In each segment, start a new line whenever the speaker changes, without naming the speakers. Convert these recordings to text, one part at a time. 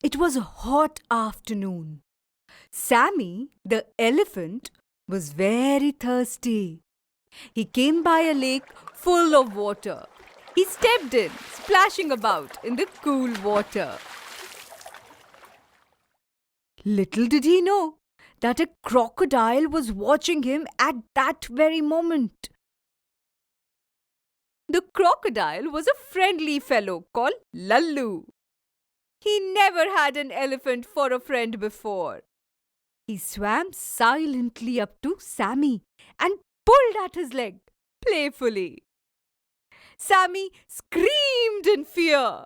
It was a hot afternoon. Sammy, the elephant, was very thirsty. He came by a lake full of water. He stepped in, splashing about in the cool water. Little did he know that a crocodile was watching him at that very moment. The crocodile was a friendly fellow called Lallu. He never had an elephant for a friend before. He swam silently up to Sammy and pulled at his leg playfully. Sammy screamed in fear.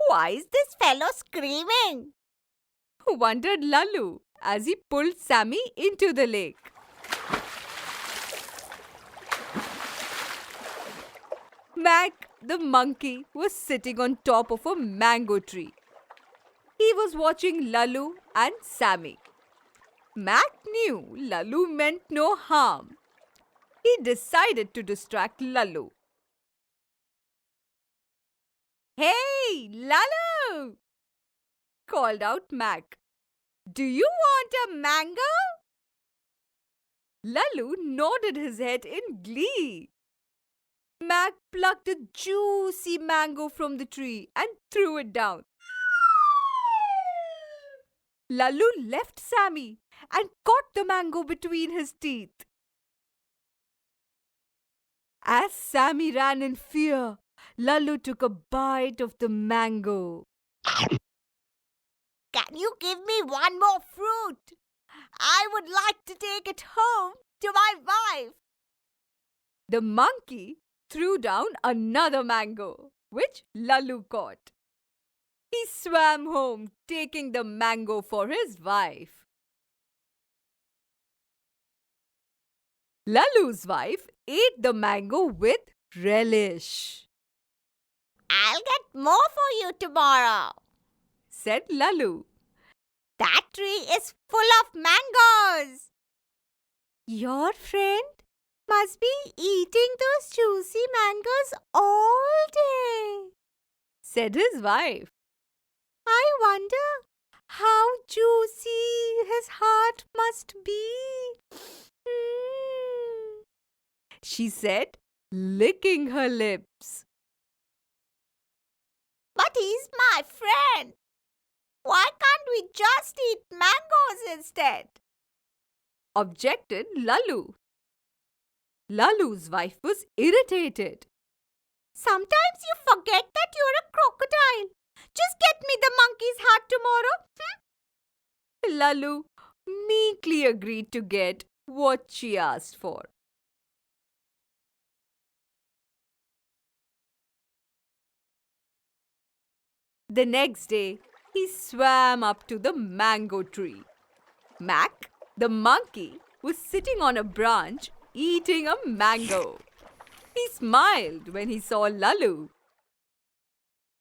Why is this fellow screaming?
Wondered Lallu as he pulled Sammy into the lake. Mac, the monkey, was sitting on top of a mango tree. He was watching Lallu and Sammy. Mac knew Lallu meant no harm. He decided to distract Lallu. "Hey, Lallu!" called out Mac. "Do you want a mango?" Lallu nodded his head in glee. Mac plucked a juicy mango from the tree and threw it down. Lallu left Sammy and caught the mango between his teeth. As Sammy ran in fear, Lallu took a bite of the mango.
Can you give me one more fruit? I would like to take it home to my wife.
The monkey threw down another mango, which Lallu caught. He swam home, taking the mango for his wife. Lallu's wife ate the mango with relish.
I'll get more for you tomorrow,
said Lallu.
That tree is full of mangoes.
Your friend
must be eating those juicy mangoes all day,
said his wife.
I wonder how juicy his heart must be.
She said, licking her lips.
But he's my friend. Why can't we just eat mangoes instead?
Objected Lallu. Lallu's wife was irritated.
Sometimes you forget that you're a crocodile. Just get me the monkey's heart tomorrow.
Lallu meekly agreed to get what she asked for. The next day, he swam up to the mango tree. Mac, the monkey, was sitting on a branch eating a mango. He smiled when he saw Lallu.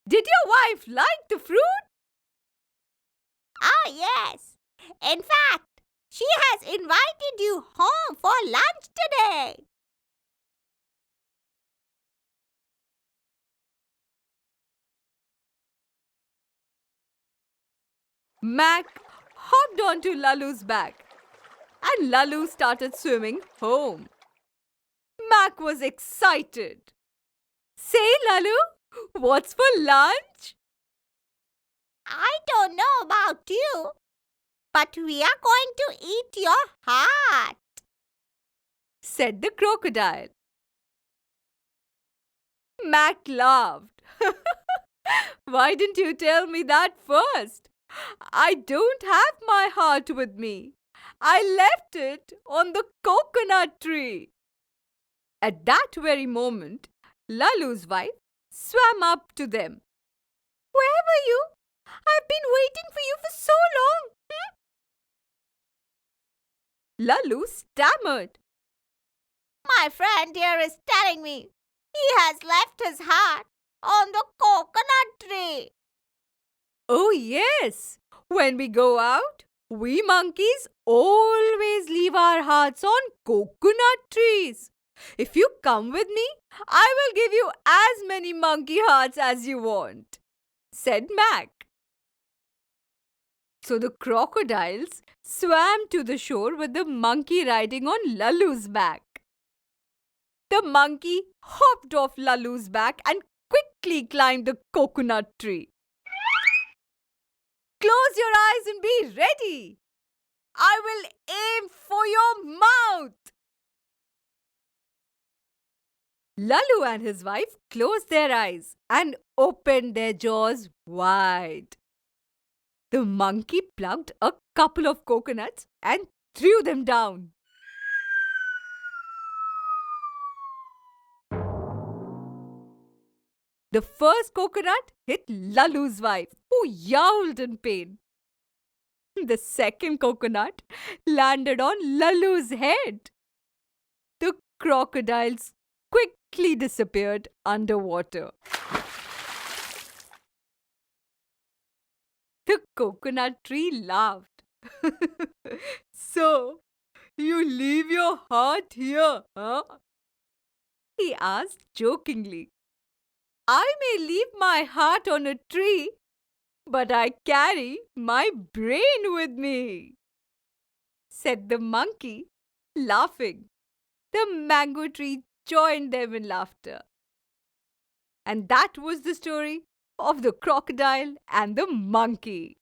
Did your wife like the fruit?
Ah, yes. In fact, she has invited you home for lunch today.
Mac hopped onto Lallu's back and Lallu started swimming home. Mac was excited. Say, Lallu, what's for lunch?
I don't know about you, but we are going to eat your heart,
said the crocodile. Mac laughed. Why didn't you tell me that first? I don't have my heart with me. I left it on the coconut tree. At that very moment, Lallu's wife swam up to them. Where were you? I've been waiting for you for so long. Lallu stammered.
My friend here is telling me he has left his heart on the coconut tree.
Oh yes, when we go out, we monkeys always leave our hearts on coconut trees. If you come with me, I will give you as many monkey hearts as you want, said Mac. So the crocodiles swam to the shore with the monkey riding on Lalu's back. The monkey hopped off Lalu's back and quickly climbed the coconut tree. Close your eyes and be ready. I will aim for your mouth. Lalu and his wife closed their eyes and opened their jaws wide. The monkey plucked a couple of coconuts and threw them down. The first coconut hit Lalu's wife, who yowled in pain. The second coconut landed on Lalu's head. The crocodiles quickly disappeared underwater. The coconut tree laughed. So, you leave your heart here, huh? He asked jokingly. I may leave my heart on a tree, but I carry my brain with me, said the monkey, laughing. The mango tree joined them in laughter. And that was the story of the crocodile and the monkey.